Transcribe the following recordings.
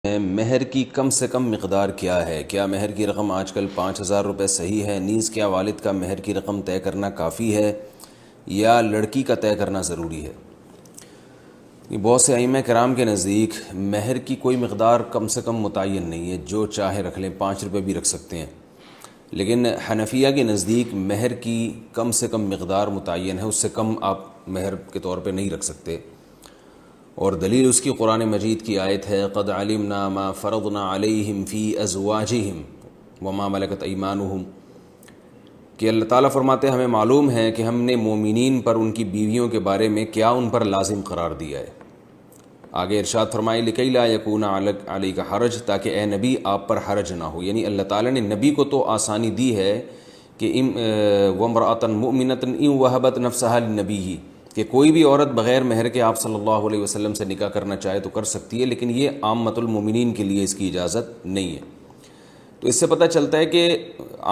مہر کی کم سے کم مقدار کیا ہے؟ کیا مہر کی رقم آج کل 5,000 روپے صحیح ہے؟ نیز کیا والد کا مہر کی رقم طے کرنا کافی ہے یا لڑکی کا طے کرنا ضروری ہے؟ بہت سے ائمہ کرام کے نزدیک مہر کی کوئی مقدار کم سے کم متعین نہیں ہے، جو چاہے رکھ لیں، 5 روپے بھی رکھ سکتے ہیں۔ لیکن حنفیہ کے نزدیک مہر کی کم سے کم مقدار متعین ہے، اس سے کم آپ مہر کے طور پہ نہیں رکھ سکتے، اور دلیل اس کی قرآن مجید کی آیت ہے قد علمنا ما فرضنا علیہم فی ازواجہم وما ملکت ایمانہم، کہ اللہ تعالیٰ فرماتے ہیں ہمیں معلوم ہے کہ ہم نے مومنین پر ان کی بیویوں کے بارے میں کیا ان پر لازم قرار دیا ہے۔ آگے ارشاد فرمائے لکی لا یکون علیک حرج، تاکہ اے نبی آپ پر حرج نہ ہو، یعنی اللہ تعالیٰ نے نبی کو تو آسانی دی ہے کہ وامرأۃ مؤمنۃ ان وہبت نفسہا لنبیہ، کہ کوئی بھی عورت بغیر مہر کے آپ صلی اللہ علیہ وسلم سے نکاح کرنا چاہے تو کر سکتی ہے، لیکن یہ عامۃ المومنین کے لیے اس کی اجازت نہیں ہے۔ تو اس سے پتہ چلتا ہے کہ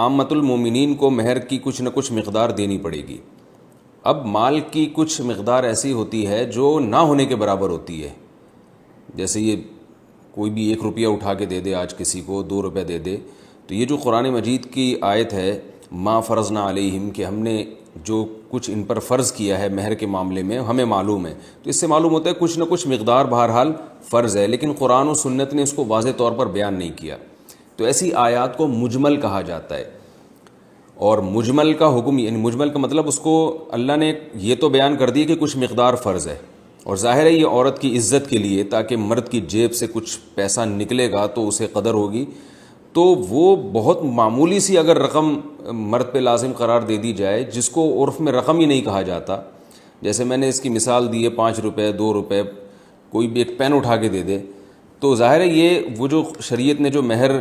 عامۃ المومنین کو مہر کی کچھ نہ کچھ مقدار دینی پڑے گی۔ اب مال کی کچھ مقدار ایسی ہوتی ہے جو نہ ہونے کے برابر ہوتی ہے، جیسے یہ کوئی بھی 1 روپیہ اٹھا کے دے دے، آج کسی کو 2 روپے دے دے، تو یہ جو قرآن مجید کی آیت ہے ما فرضنا علیہم، کہ ہم نے جو کچھ ان پر فرض کیا ہے مہر کے معاملے میں ہمیں معلوم ہے، تو اس سے معلوم ہوتا ہے کچھ نہ کچھ مقدار بہرحال فرض ہے، لیکن قرآن و سنت نے اس کو واضح طور پر بیان نہیں کیا۔ تو ایسی آیات کو مجمل کہا جاتا ہے، اور مجمل کا حکم، یعنی مجمل کا مطلب اس کو اللہ نے یہ تو بیان کر دی کہ کچھ مقدار فرض ہے، اور ظاہر ہے یہ عورت کی عزت کے لیے، تاکہ مرد کی جیب سے کچھ پیسہ نکلے گا تو اسے قدر ہوگی، تو وہ بہت معمولی سی اگر رقم مرد پہ لازم قرار دے دی جائے، جس کو عرف میں رقم ہی نہیں کہا جاتا، جیسے میں نے اس کی مثال دی ہے 5 روپے 2 روپے، کوئی بھی ایک پین اٹھا کے دے دے، تو ظاہر ہے یہ وہ جو شریعت نے جو مہر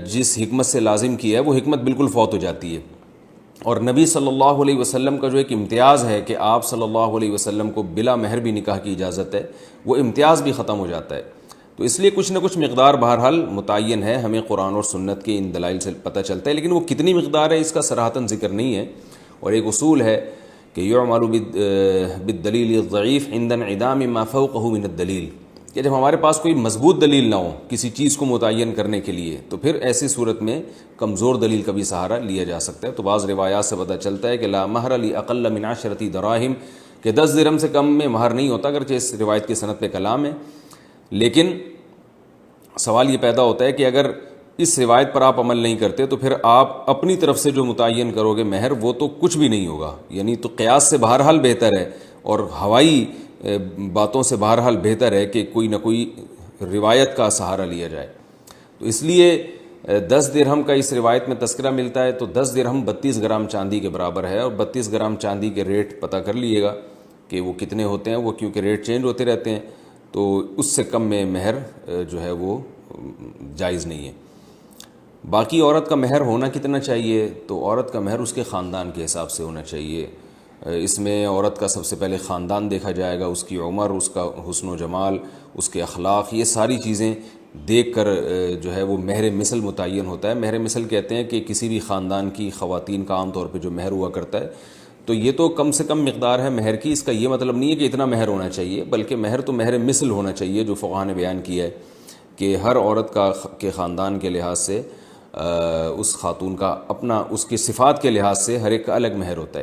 جس حکمت سے لازم کی ہے وہ حکمت بالکل فوت ہو جاتی ہے، اور نبی صلی اللہ علیہ وسلم کا جو ایک امتیاز ہے کہ آپ صلی اللہ علیہ وسلم کو بلا مہر بھی نکاح کی اجازت ہے، وہ امتیاز بھی ختم ہو جاتا ہے۔ تو اس لیے کچھ نہ کچھ مقدار بہرحال متعین ہے، ہمیں قرآن اور سنت کے ان دلائل سے پتہ چلتا ہے، لیکن وہ کتنی مقدار ہے اس کا صراحتاً ذکر نہیں ہے۔ اور ایک اصول ہے کہ یعمل بالدلیل الضعیف عند انعدام ما فوقه من الدلیل، کہ جب ہمارے پاس کوئی مضبوط دلیل نہ ہو کسی چیز کو متعین کرنے کے لیے، تو پھر ایسی صورت میں کمزور دلیل کا بھی سہارا لیا جا سکتا ہے۔ تو بعض روایات سے پتہ چلتا ہے کہ لا مہر لاقل من 10 دراہم، کہ 10 درہم سے کم میں مہر نہیں ہوتا، اگرچہ اس روایت کی سند پہ کلام ہے، لیکن سوال یہ پیدا ہوتا ہے کہ اگر اس روایت پر آپ عمل نہیں کرتے تو پھر آپ اپنی طرف سے جو متعین کرو گے مہر، وہ تو کچھ بھی نہیں ہوگا، یعنی تو قیاس سے بہرحال بہتر ہے، اور ہوائی باتوں سے بہرحال بہتر ہے کہ کوئی نہ کوئی روایت کا سہارا لیا جائے۔ تو اس لیے 10 درہم کا اس روایت میں تذکرہ ملتا ہے، تو 10 درہم 32 گرام چاندی کے برابر ہے، اور 32 گرام چاندی کے ریٹ پتہ کر لیے گا کہ وہ کتنے ہوتے ہیں، وہ کیونکہ ریٹ چینج ہوتے رہتے ہیں، تو اس سے کم میں مہر جو ہے وہ جائز نہیں ہے۔ باقی عورت کا مہر ہونا کتنا چاہیے؟ تو عورت کا مہر اس کے خاندان کے حساب سے ہونا چاہیے۔ اس میں عورت کا سب سے پہلے خاندان دیکھا جائے گا، اس کی عمر، اس کا حسن و جمال، اس کے اخلاق، یہ ساری چیزیں دیکھ کر جو ہے وہ مہر مثل متعین ہوتا ہے۔ مہر مثل کہتے ہیں کہ کسی بھی خاندان کی خواتین کا عام طور پہ جو مہر ہوا کرتا ہے، تو یہ تو کم سے کم مقدار ہے مہر کی، اس کا یہ مطلب نہیں ہے کہ اتنا مہر ہونا چاہیے، بلکہ مہر تو مہر مثل ہونا چاہیے، جو فقہاء نے بیان کیا ہے کہ ہر عورت کے خاندان کے لحاظ سے اس خاتون کا اپنا، اس کی صفات کے لحاظ سے ہر ایک کا الگ مہر ہوتا ہے۔